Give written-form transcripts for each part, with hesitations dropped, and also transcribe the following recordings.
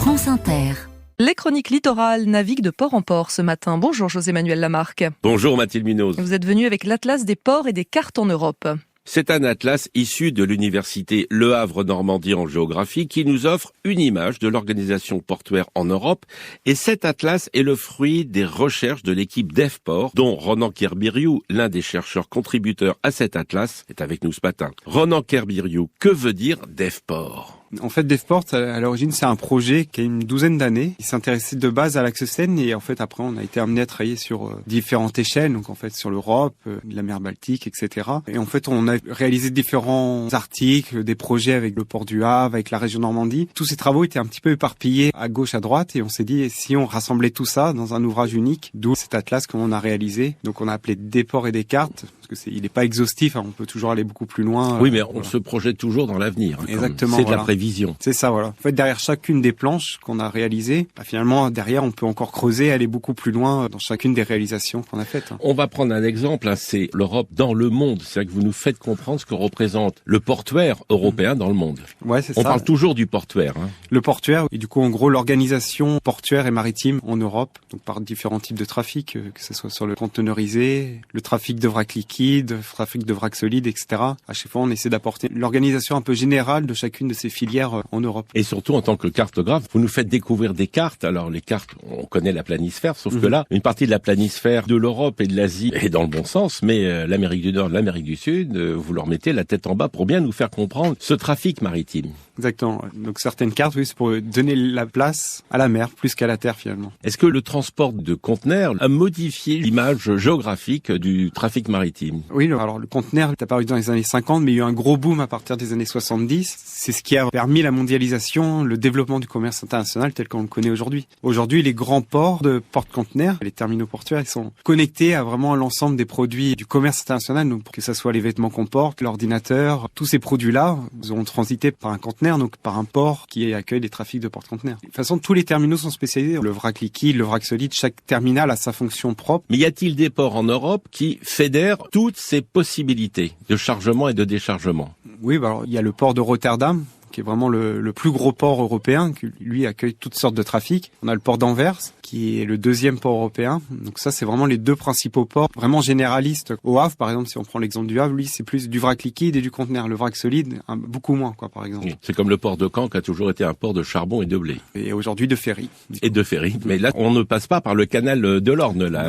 France Inter. Les chroniques littorales naviguent de port en port ce matin. Bonjour José-Manuel Lamarque. Bonjour Mathilde Munoz. Vous êtes venu avec l'Atlas des ports et des cartes en Europe. C'est un atlas issu de l'université Le Havre Normandie en géographie qui nous offre une image de l'organisation portuaire en Europe. Et cet atlas est le fruit des recherches de l'équipe DevPort, dont Ronan Kerbiriou, l'un des chercheurs contributeurs à cet atlas, est avec nous ce matin. Ronan Kerbiriou, que veut dire DevPort ? En fait, DevPort, à l'origine, c'est un projet qui a une douzaine d'années. Il s'intéressait de base à l'axe Seine et en fait, après, on a été amené à travailler sur différentes échelles. Donc, en fait, sur l'Europe, la mer Baltique, etc. Et en fait, on a réalisé différents articles, des projets avec le port du Havre, avec la région Normandie. Tous ces travaux étaient un petit peu éparpillés à gauche, à droite et on s'est dit, si on rassemblait tout ça dans un ouvrage unique, d'où cet atlas qu'on a réalisé. Donc, on a appelé des ports et des cartes parce que il n'est pas exhaustif. On peut toujours aller beaucoup plus loin. Oui, mais on se projette toujours dans l'avenir. Exactement. C'est de la prévision. C'est ça, voilà. En fait, derrière chacune des planches qu'on a réalisées, finalement, derrière, on peut encore creuser, aller beaucoup plus loin dans chacune des réalisations qu'on a faites. On va prendre un exemple, c'est l'Europe dans le monde. C'est-à-dire que vous nous faites comprendre ce que représente le portuaire européen dans le monde. Ouais, c'est ça. On parle toujours du portuaire. Le portuaire, et du coup, en gros, l'organisation portuaire et maritime en Europe, donc par différents types de trafic, que ce soit sur le conteneurisé, le trafic de vrac liquide, le trafic de vrac solide, etc. À chaque fois, on essaie d'apporter l'organisation un peu générale de chacune de ces filières en Europe. Et surtout, en tant que cartographe, vous nous faites découvrir des cartes. Alors, les cartes, on connaît la planisphère, sauf que là, une partie de la planisphère de l'Europe et de l'Asie est dans le bon sens, mais l'Amérique du Nord, l'Amérique du Sud, vous leur mettez la tête en bas pour bien nous faire comprendre ce trafic maritime. Exactement. Donc, certaines cartes, oui, c'est pour donner la place à la mer, plus qu'à la terre, finalement. Est-ce que le transport de conteneurs a modifié l'image géographique du trafic maritime? Oui, alors le conteneur est apparu dans les années 50, mais il y a eu un gros boom à partir des années 70. C'est ce qui a permis la mondialisation, le développement du commerce international tel qu'on le connaît aujourd'hui. Aujourd'hui, les grands ports de porte-conteneurs, les terminaux portuaires, ils sont connectés à vraiment l'ensemble des produits du commerce international, donc que ce soit les vêtements qu'on porte, l'ordinateur, tous ces produits-là ont transité par un conteneur, donc par un port qui accueille les trafics de porte-conteneurs. De toute façon, tous les terminaux sont spécialisés. Le vrac liquide, le vrac solide, chaque terminal a sa fonction propre. Mais y a-t-il des ports en Europe qui fédèrent toutes ces possibilités de chargement et de déchargement? Oui, alors il y a le port de Rotterdam, qui est vraiment le plus gros port européen, qui lui accueille toutes sortes de trafics. On a le port d'Anvers, qui est le deuxième port européen. Donc ça, c'est vraiment les deux principaux ports, vraiment généralistes. Au Havre, par exemple, si on prend l'exemple du Havre, lui, c'est plus du vrac liquide et du conteneur. Le vrac solide, beaucoup moins, par exemple. Oui, c'est comme le port de Caen, qui a toujours été un port de charbon et de blé. Et aujourd'hui de ferry. Et de ferry. Mais là, on ne passe pas par le canal de l'Orne, là.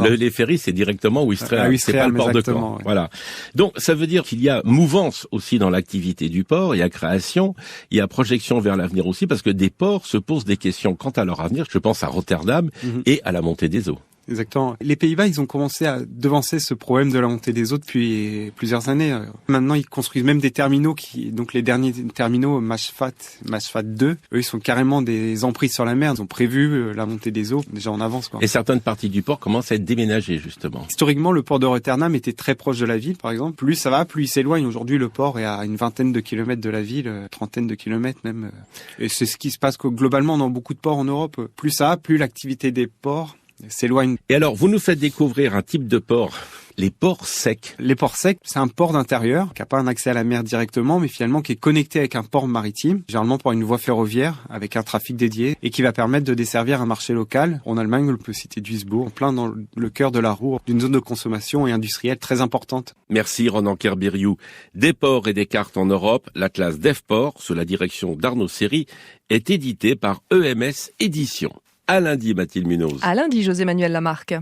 Les ferries, c'est directement Ouistreham. C'est pas le port de Caen. Ouais. Voilà. Donc, ça veut dire qu'il y a mouvance aussi dans l'activité du port, il y a création, il y a projection vers l'avenir aussi, parce que des ports se posent des questions quant à leur avenir. Je pense à Rotterdam et à la montée des eaux. Exactement. Les Pays-Bas, ils ont commencé à devancer ce problème de la montée des eaux depuis plusieurs années. Maintenant, ils construisent même des terminaux donc les derniers terminaux, Maasvlakte 2, eux, ils sont carrément des emprises sur la mer. Ils ont prévu la montée des eaux déjà en avance, Et certaines parties du port commencent à être déménagées, justement. Historiquement, le port de Rotterdam était très proche de la ville, par exemple. Plus ça va, plus il s'éloigne. Aujourd'hui, le port est à une vingtaine de kilomètres de la ville, trentaine de kilomètres même. Et c'est ce qui se passe globalement dans beaucoup de ports en Europe. Plus ça va, plus l'activité des ports s'éloigne. Et alors, vous nous faites découvrir un type de port, les ports secs. Les ports secs, c'est un port d'intérieur qui n'a pas un accès à la mer directement, mais finalement qui est connecté avec un port maritime, généralement par une voie ferroviaire avec un trafic dédié et qui va permettre de desservir un marché local. En Allemagne, on peut citer Duisbourg, en plein dans le cœur de la Ruhr, d'une zone de consommation et industrielle très importante. Merci Ronan Kerbiriou. Des ports et des cartes en Europe, l'Atlas DevPort, sous la direction d'Arnaud Seri, est édité par EMS Éditions. À lundi, Mathilde Munoz. À lundi, José-Manuel Lamarque.